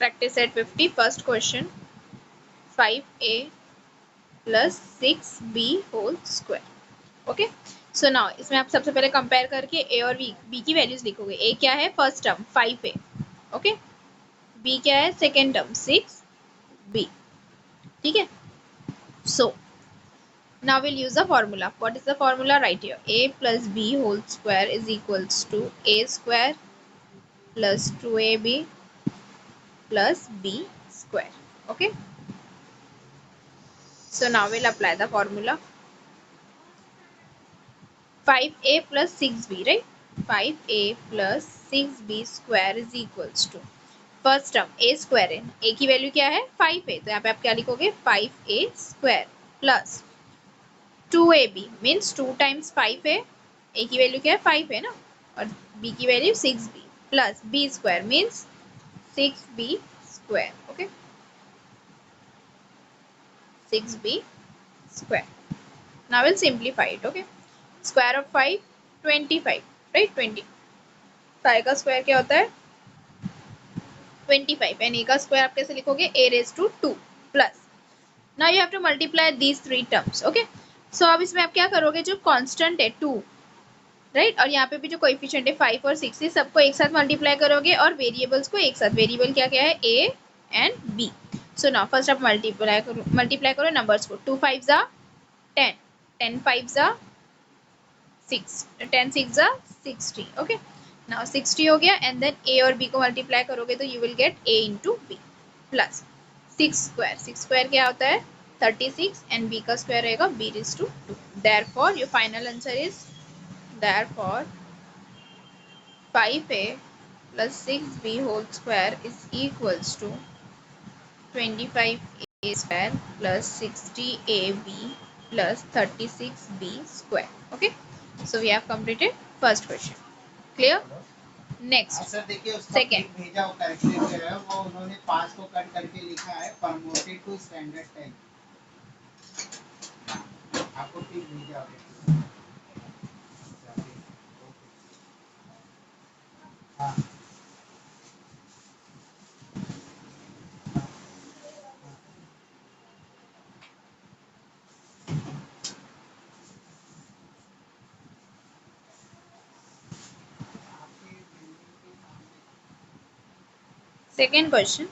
Practice set 50. First question, 5a plus 6b whole square. Okay, so now इसमें आप सबसे पहले कंपेयर करके a और b की वैल्यूज लिखोगे. a क्या है first term 5a, okay. b क्या है सेकेंड टर्म 6b. ठीक है. सो now we'll use the formula. What is the formula? Right here, a plus b whole square is equals to a square plus 2ab plus b square. Okay, so now we'll apply the formula. 5a plus 6b, right? 5a plus 6b square is equals to first term a square है. a की value क्या है 5 है, तो यहाँ पे आप क्या लिखोगे 5a square plus 2ab means 2 times 5 है. a की वैल्यू क्या है 5 है ना, और b की value 6b plus b square means 6b square. Okay, 6b square. Now will simplify it. Okay, square of 5 25, right? 25 का स्क्वायर क्या होता है 25, एंड a का स्क्वायर आप कैसे लिखोगे a raise to 2 plus. Now you have to multiply these 3 terms. Okay, so अब इसमें आप क्या करोगे, जो कांस्टेंट है 2, राइट, और यहाँ पे भी जो कोएफिशिएंट है 5 और 6 है, सबको एक साथ मल्टीप्लाई करोगे और वेरिएबल्स को एक साथ. वेरिएबल क्या क्या है a and b. So now first आप मल्टीप्लाई करो नंबर्स को. 2 5 जा 10, 10 5 जा 6, 10 6 जा 60. ओके, नाउ 60 हो गया, एंड देन a और b को मल्टीप्लाई करोगे तो you will get a into b plus 6 square. 6 square क्या होता है 36, एंड b का स्क्वायर रहेगा b raise to 2. Therefore your final answer is, therefore 5a plus 6b whole square is equals to 25a square plus 60ab plus 36b square. Okay, so we have completed first question. Clear? Next sir देखिए उसका second भेजा वो corrected जो है वो उन्होंने 5 को cut करके लिखा है प्रमोटेड टू स्टैंडर्ड 10. आपको ठीक भेजा होगा. हाँ second question,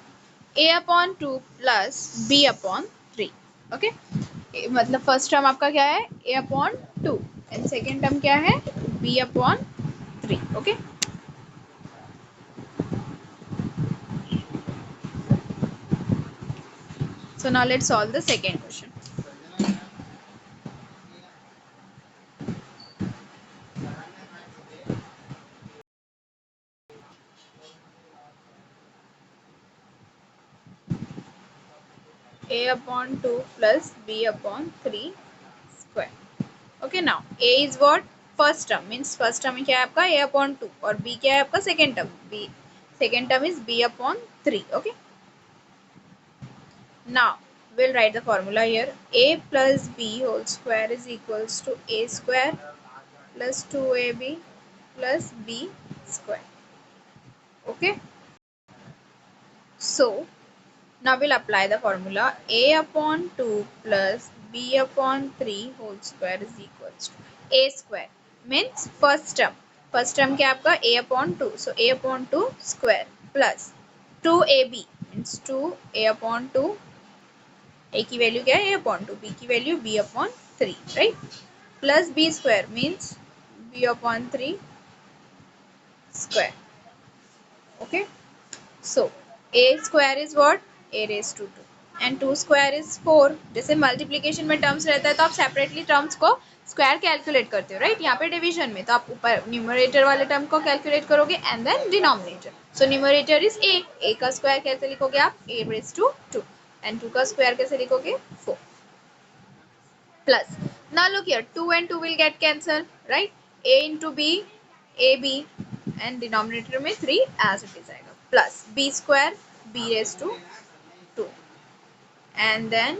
a upon 2 plus b upon 3. Okay, मतलब फर्स्ट टर्म आपका क्या है a upon 2 and second term क्या है b upon 3. Okay, so now let's solve the second question. A upon 2 plus b upon 3 square. Okay, now a is what first term, means first term क्या है आपका a upon 2 और b क्या है आपका second term, b second term is b upon 3. Okay, now we'll write the formula here. A plus b whole square is equals to a square plus 2ab plus b square. Okay, so now we'll apply the formula. A upon 2 plus b upon 3 whole square is equals to a square, means first term. First term क्या आपका a upon 2, so a upon 2 square plus 2ab means 2a upon 2. a की value क्या है a upon 2, b की value b upon 3, right? Plus b square means b upon 3 square. Okay, so a square is what a raised to 2 and 2 square is 4. जैसे multiplication में terms रहता है तो आप सेपरेटली टर्म्स को स्क्वायर कैलकुलेट करते हो, राइट? यहाँ पे डिवीजन में तो आप ऊपर न्यूमरेटर वाले टर्म को कैलकुलेट करोगे and than denominator. So numerator is a का स्क्वायर कैसे लिखोगे आप a रेज टू 2 एंड 2 का स्क्वायर कैसे लिखोगे 4 plus. Now look here 2 and 2 will get cancel, right? a into b ab and denominator में 3 एज इट इज आएगा plus b square b raise to 2 and then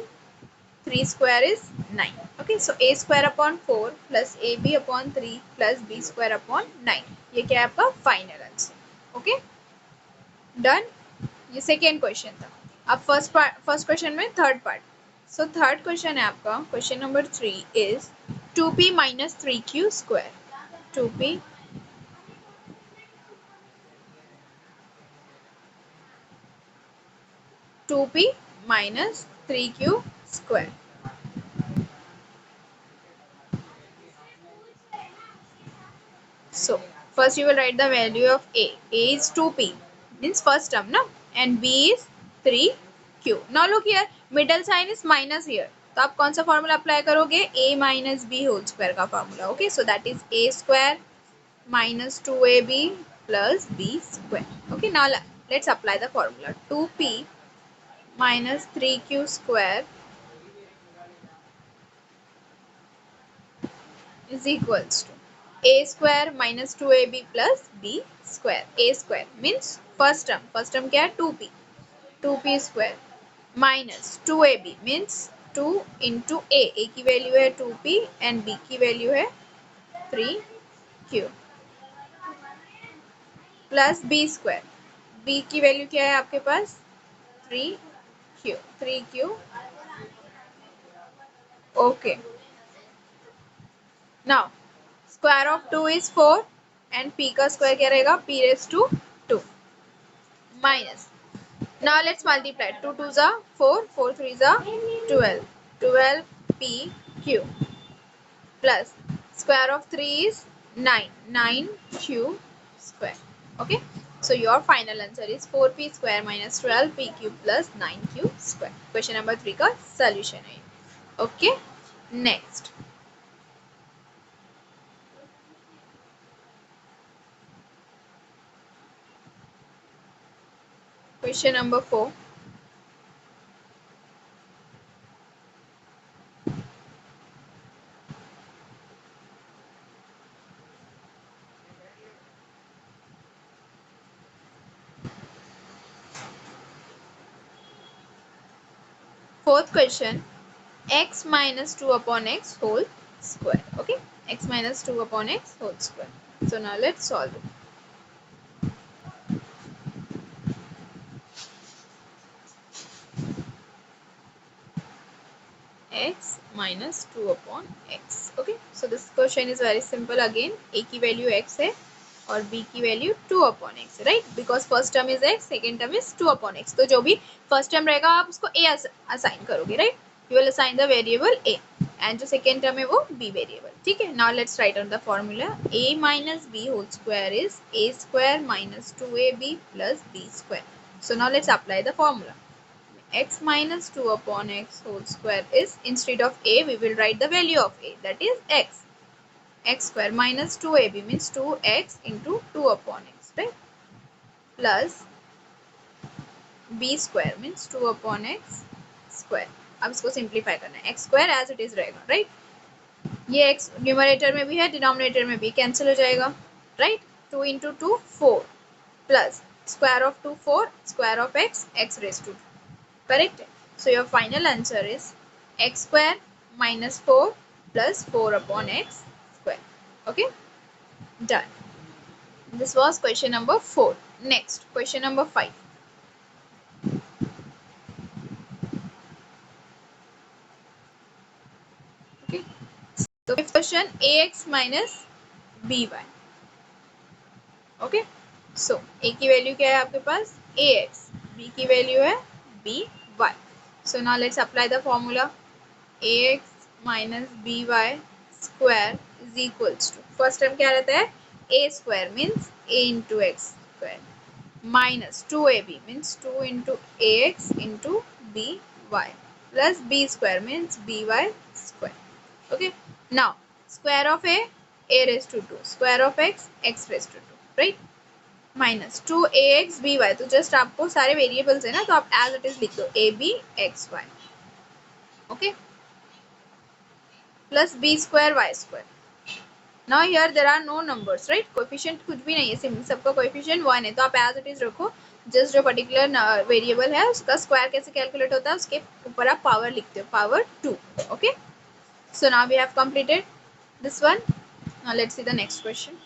3 square is 9. Okay, so a square upon 4 plus ab upon 3 plus b square upon 9. ये क्या है आपका final answer. Okay, done. ये second question था। अब first question में third part. So third question है आपका, question number 3 is 2p minus 3q square. 2p 2p minus 3q square. So first you will write the value of a. A is 2p, means first term na, and b is 3q. Now look here, middle sign is minus here. तो आप कौन सा formula apply करोगे? a minus B whole square का formula. Okay, so that is a square minus 2ab plus b square. Okay, now let's apply the formula. 2p minus 3q square is equals to a square minus 2ab plus b square. A square means first term क्या है? 2p. 2p square minus 2ab means 2 into a की value है 2p and b की value है 3q plus b square. b की value क्या है आपके पास? 3q. 3q. Okay. Now square of 2 is 4 and p का स्क्वायर क्या रहेगा? p raised to 2 minus. Now let's multiply. 2 2s are 4, 4 3s are 12. 12pq plus square of 3 is 9. 9q square. Okay. So your final answer is 4p square minus 12pq plus 9q square. Question number 3 का solution है. Okay. Next. Question number 4. Fourth question, x minus 2 upon x whole square. Okay, x minus 2 upon x whole square. So now let's solve it. X minus 2 upon x. Okay, so this question is very simple. Again, a की value x है और b की value 2 upon x है, right? Because first term is x, second term is 2 upon x. तो जो भी first term रहेगा आप उसको a assign करोगे, right? You will assign the variable a and जो second term है वो b variable. ठीक है? Now let's write on the formula. a minus b whole square is a square minus 2ab plus b square. So now let's apply the formula. X minus 2 upon x whole square is, instead of a we will write the value of a, that is x. X square minus 2ab means 2x into 2 upon x, right? Plus b square means 2 upon x square. अब इसको simplify करना है. x square as it is रहेगा, right? ये x numerator में भी है, denominator में भी, कैंसिल हो जाएगा, right? 2 into 2 4 plus square of 2 4, square of x raised to 2. Correct? So your final answer is x square minus 4 plus 4 upon x square. Okay? Done. This was question number 4. Next, question number 5. Okay? So fifth question, ax minus by. Okay? So a की value क्या है आपके पास? ax. b की value है by. So now let's apply the formula. ax minus by square is equals to, first term क्या रहता है? a square means a into x square minus 2ab means 2 into ax into by plus b square means by square. Okay, now square of a raised to 2, square of x raised to 2, right? Minus 2ax by. तो just आपको सारे variables है ना, तो आप as it is लिख दो ab xy. Okay, plus b square y square. Now here there are no numbers, right? Coefficient कुछ भी नहीं है, सिंपल सबका coefficient 1 है, तो आप as it is रखो. जस्ट जो पर्टिकुलर वेरिएबल है उसका स्क्वायर कैसे कैलकुलेट होता है उसके ऊपर आप पावर लिखते हो, power 2. Okay, so now we have completed this one. Now let's see the next question.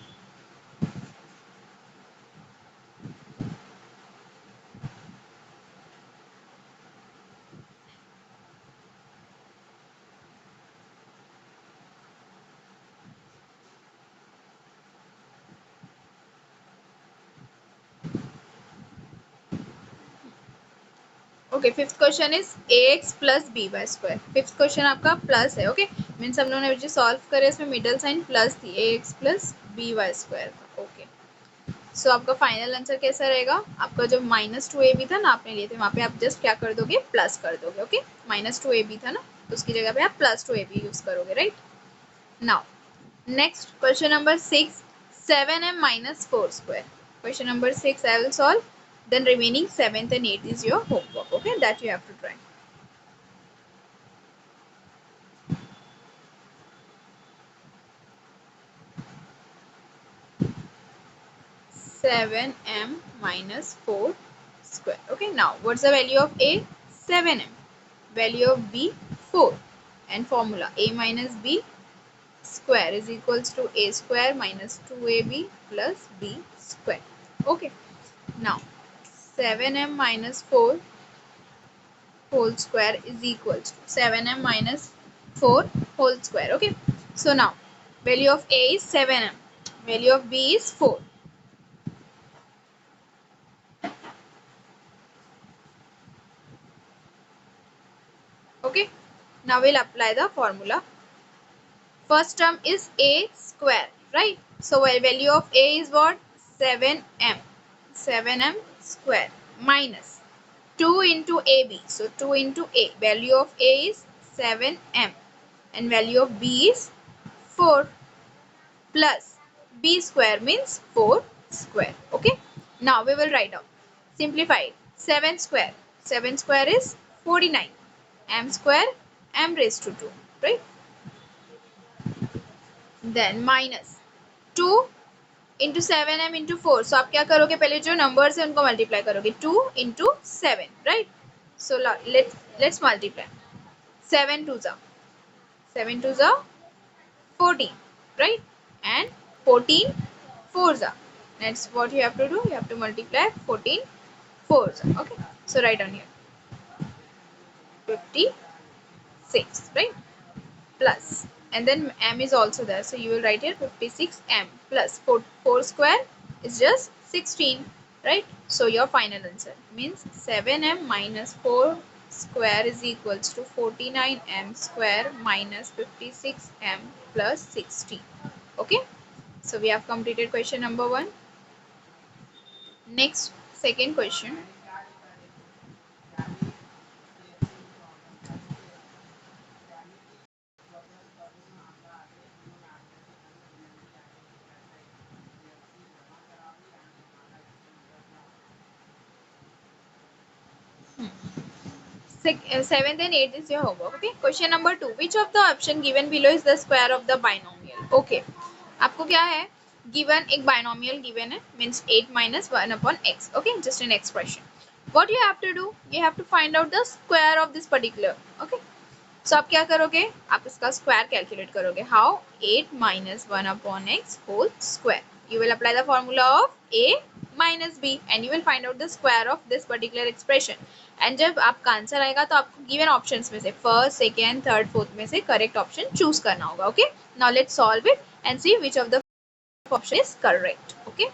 Okay, fifth question is ax plus b y square. Fifth question आपका प्लस है। ओके, मीन्स हम लोगों ने जो सॉल्व करे इसमें मिडल साइन प्लस थी, ax plus b y square का। ओके, सो आपका फाइनल आंसर कैसा रहेगा? आपका जो -2ab था ना आपने लिए थे, वहाँ पे आप जस्ट क्या कर दोगे, प्लस कर दोगे। ओके, -2ab था ना, तो उसकी जगह पे आप +2ab यूज करोगे, right? Now next question number 6, 7m minus 4 square. Question number 6 I will solve. Then remaining 7th and 8th is your homework. Okay, that you have to try. 7m minus 4 square. Okay, now what's the value of a? 7m. Value of b? 4. And formula a minus b square is equals to a square minus 2ab plus b square. Okay, now 7m minus 4 whole square is equals to 7m minus 4 whole square. Okay, so now value of a is 7m, value of b is 4. Okay, now we'll apply the formula. First term is a square, right? So value of a is what? 7m, 7m square minus 2 into ab, so 2 into a, value of a is 7m and value of b is 4 plus b square means 4 square. Okay, now we will write out, simplify it. 7 square, 7 square is 49, m square m raised to 2, right? Then minus 2 into 7m into 4. So आप क्या करोगे, पहले जो numbers है उनको multiply करोगे, 2 into 7, right? So let's multiply. 7 2s are 7 2s are 14, right? And 14 4s are. That's what you have to do. You have to multiply 14 4s are. Okay, so write on here 56, right? Plus, and then m is also there, so you will write here 56m plus 4 square is just 16, right? So your final answer means 7m minus 4 square is equals to 49m square minus 56m plus 16. Okay, so we have completed question number 1. Next, second question. Seventh and eighth is your homework. Okay, question number 2, which of the option given below is the square of the binomial? Okay, आपको क्या है, given एक binomial given है, means 8 minus 1 upon x. Okay, just an expression. What you have to do, you have to find out the square of this particular. Okay, so आप क्या करोगे, आप इसका square calculate करोगे. How? 8 minus 1 upon x whole square. You will apply the formula of a minus b and you will find out the square of this particular expression. And जब आपका answer आएगा तो आपको given options में से first, second, third, fourth में से correct option choose करना होगा. Okay, now let's solve it and see which of the option is correct. Okay,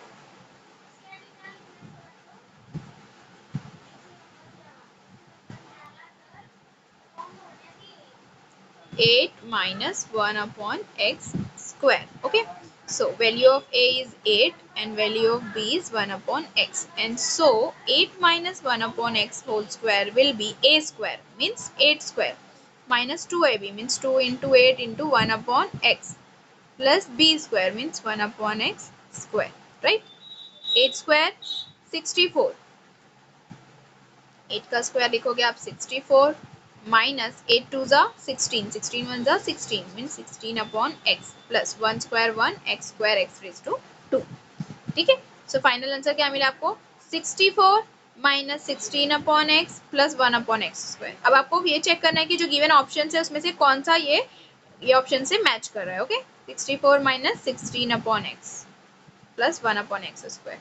8 minus 1 upon x square. Okay, so value of a is 8 and value of b is 1 upon x, and so 8 minus 1 upon x whole square will be a square, means 8 square, minus 2ab means 2 into 8 into 1 upon x, plus b square means 1 upon x square, right? 8 square 64, 8 का square लिखोगे आप 64 minus 8 to जा 16, 16 1 जा 16 mean 16 upon x plus 1 square 1 x square x raise to 2. ठीक है, so final answer क्या मिला आपको, 64 minus 16 upon x plus 1 upon x square. अब आपको ये चेक करना है कि जो गिवन ऑप्शन है उसमें से कौन सा ये ऑप्शन से मैच कर रहा है. Okay, 64 minus 16 upon x plus 1 upon x square.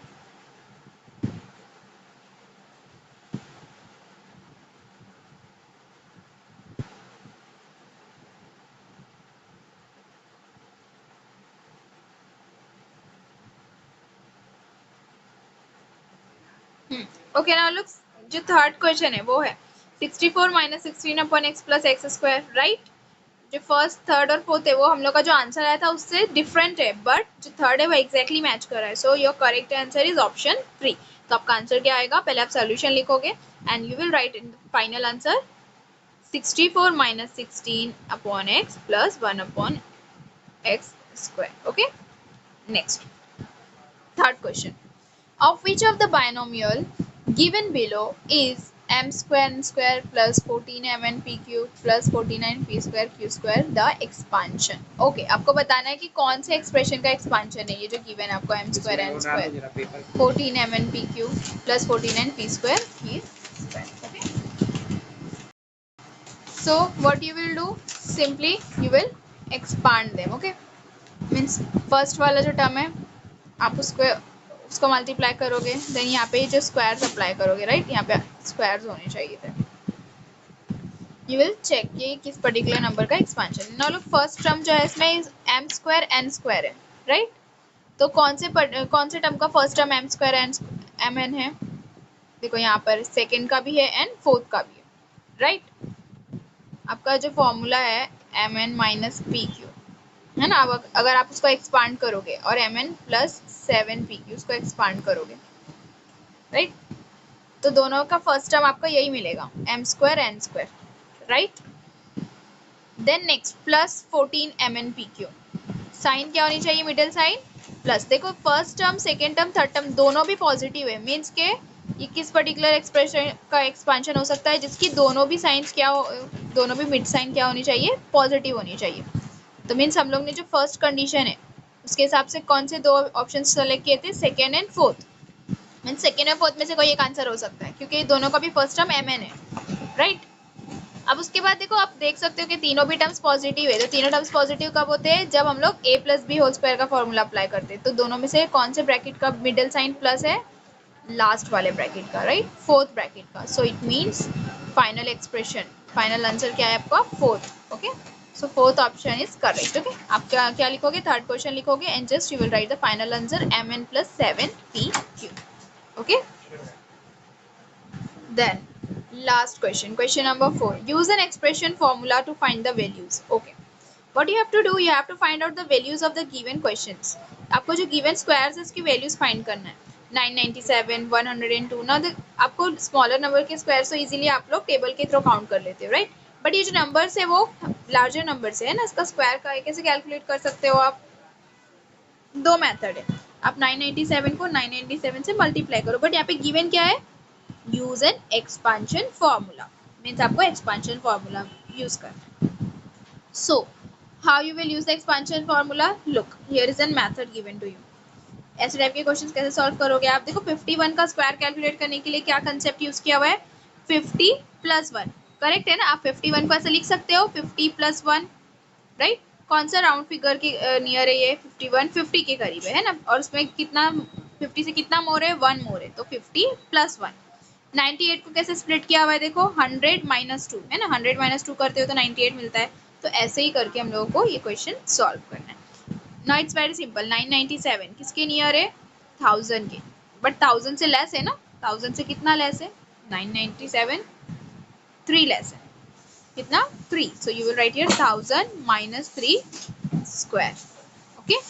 Okay, now look, जो थर्ड क्वेश्चन है वो है 64 minus 16 upon x plus x square, right. जो फर्स्ट थर्ड और फोर्थ है वो हम लोग का जो आंसर आया था उससे डिफरेंट है, बट जो थर्ड है वो एग्जैक्टली मैच कर रहा है। So your correct answer is option 3। तो आपका आंसर क्या आएगा, पहले आप सोल्यूशन लिखोगे and you will right in final answer 64 minus 16 upon x plus 1 upon x square. Okay. Next, third question. Of which of the binomial given below is m square n square plus 14mn p cube plus 49 p square q square the expansion? Okay, आपको बताना है कि कौन से expression का expansion है ये जो गिवन है आपको m square n square 14mn p cube plus 49 p square q square. Okay. So what you will do, simply you will expand them. Okay, means first वाला जो टर्म है आप उसको मल्टीप्लाई करोगे, देन यहाँ पे जो स्क्वायर्स अप्लाई करोगे, राइट, यहाँ पे स्क्वायर्स होने चाहिए थे। यू विल चेक कि किस पर्टिकुलर नंबर का expansion. Now look, first term जो है इसमें एम स्क्वायर एन स्क्वायर है, राइट। तो कौन से टर्म का first term m square m n है, देखो यहाँ पर सेकेंड का भी है एंड फोर्थ का भी है, राइट। आपका जो फॉर्मूला है m n minus p q है ना। अब अगर आप उसको एक्सपांड करोगे और m n plus 7 p q उसको एक्सपांड करोगे, राइट, तो दोनों का फर्स्ट टर्म आपका यही मिलेगा m square n square, right. Then next plus 14 m n p q, sign क्या होनी चाहिए, मिडिल साइन प्लस। देखो first term second term third term दोनों भी पॉजिटिव है, मीन्स के ये किस पर्टिकुलर एक्सप्रेशन का एक्सपांशन हो सकता है जिसकी दोनों भी साइंस क्या हो, दोनों भी मिड साइन क्या होनी चाहिए, पॉजिटिव होनी चाहिए। तो मीन्स हम लोग ने जो फर्स्ट कंडीशन है उसके हिसाब से कौन से दो ऑप्शन सेलेक्ट किए थे, second and fourth. Means second और फोर्थ में से कोई एक आंसर हो सकता है क्योंकि दोनों का भी फर्स्ट टर्म एम एन है, राइट। अब उसके बाद देखो आप देख सकते हो कि तीनों भी टर्म्स पॉजिटिव है। तो तीनों टर्म्स पॉजिटिव कब होते हैं, जब हम लोग a plus B whole square का फॉर्मूला अप्लाई करते हैं। तो दोनों में से कौन से ब्रैकेट का मिडिल साइन प्लस है, लास्ट वाले ब्रैकेट का, राइट, फोर्थ ब्रैकेट का। So it means final expression, final answer क्या है आपका, fourth. Okay, so fourth option is correct. Okay, आप क्या लिखोगे, थर्ड क्वेश्चन लिखोगे and just you will write the final answer m n plus 7 p q. Okay, then last question, question number 4. Use an expression formula to find the values. Okay, what you have to do, you have to find out the values of the given questions. आपको जो given squares है उसकी values find करना है, 997 102। ना आपको smaller number के square तो इजीली आप लोग टेबल के थ्रू काउंट कर लेते हो, राइट। बट ये जो नंबर्स है वो लार्जर नंबर से है ना, इसका स्क्वायर का कैसे कैलकुलेट कर सकते हो आप, दो मेथड है। आप 997 को 997 से मल्टीप्लाई करो, बट यहाँ पे गिवन क्या है, use an expansion formula, means आपको expansion formula use करना है। So how you will use the expansion formula, look here is a method given to you। ऐसे टाइप के क्वेश्चंस कैसे सॉल्व करोगे आप, देखो 51 का स्क्वायर कैलकुलेट करने के लिए क्या कंसेप्ट यूज किया हुआ है, 50 प्लस 1, करेक्ट है ना। आप 51 को ऐसे लिख सकते हो 50 प्लस 1, राइट। कौन सा राउंड फिगर के नियर है ये, 51 50 के करीब है ना, और उसमें कितना 50 से कितना मोर है, 1 मोर है, तो 50 प्लस 1। 98 को कैसे स्प्लिट किया हुआ है, देखो 100 माइनस 2 है ना, 100 माइनस 2 करते हो तो 98 मिलता है। तो ऐसे ही करके हम लोगों को ये क्वेश्चन सॉल्व करना है। नाउ इट्स वेरी सिंपल, 997 किसके नियर है, 1000 के, बट 1000 से लेस है ना, 1000 से कितना लेस है, 997 3 लेस है, कितना 3। So you will write here 1000 minus 3 square. Okay,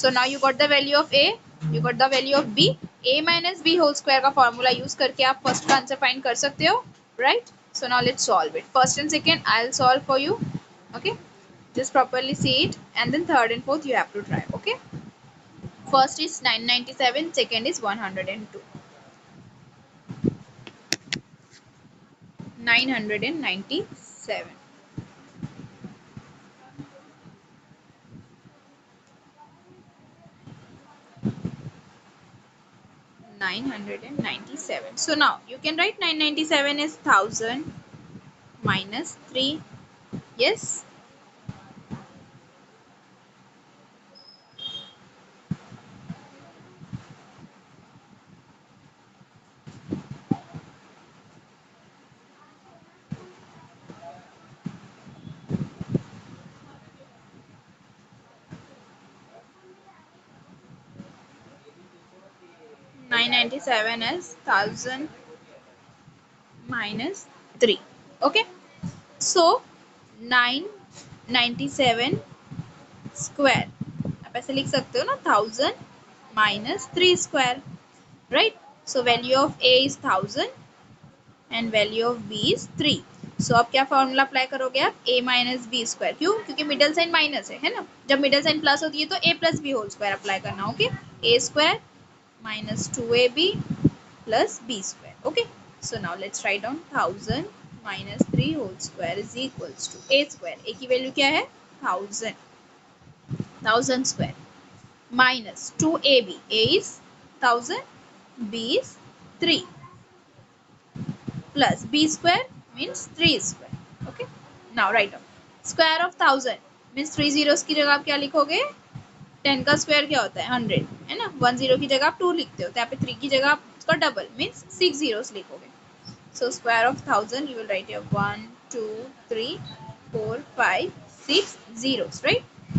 so now you got the value of a, you got the value of b, a minus b whole square का formula use करके आप first का answer find कर सकते हो, right. So now let's solve it, first and second I'll solve for you। Okay, just properly see it and then third and fourth you have to try। Okay, first is 997, second is 102, 997, 997। So now you can write 997 is 1000 minus 3, yes, 997 is 1000 minus 3। Okay, so 997 square, आप ऐसे लिख सकते हो ना, 1000 minus 3 square, right. So value of a is 1000 and value of b is 3। So अब क्या formula apply करोगे आप, a माइनस बी स्क्वायर, क्यों, क्योंकि मिडल साइन माइनस है ना, जब मिडल साइन प्लस होती है तो a plus B whole square apply करना, okay. a square minus 2ab plus b square, okay. So now let's write down 1000 minus 3 whole square is equals to a square, a की value क्या है 1000, 1000 square minus 2ab, a is 1000, b is 3 plus b square means 3 square, okay। now write down square of 1000 means 3 zeros की जगह आप क्या लिखोगे, 10 का square क्या होता है 100, है ना, 1 जीरो की जगह आप 2 लिखते हो, तो यहाँ पे 3 की जगह आप उसका डबल मीन्स 6 zeros लिखोगे। so square of 1000 you will write here 1 2 3 4 5 6 zeros, right।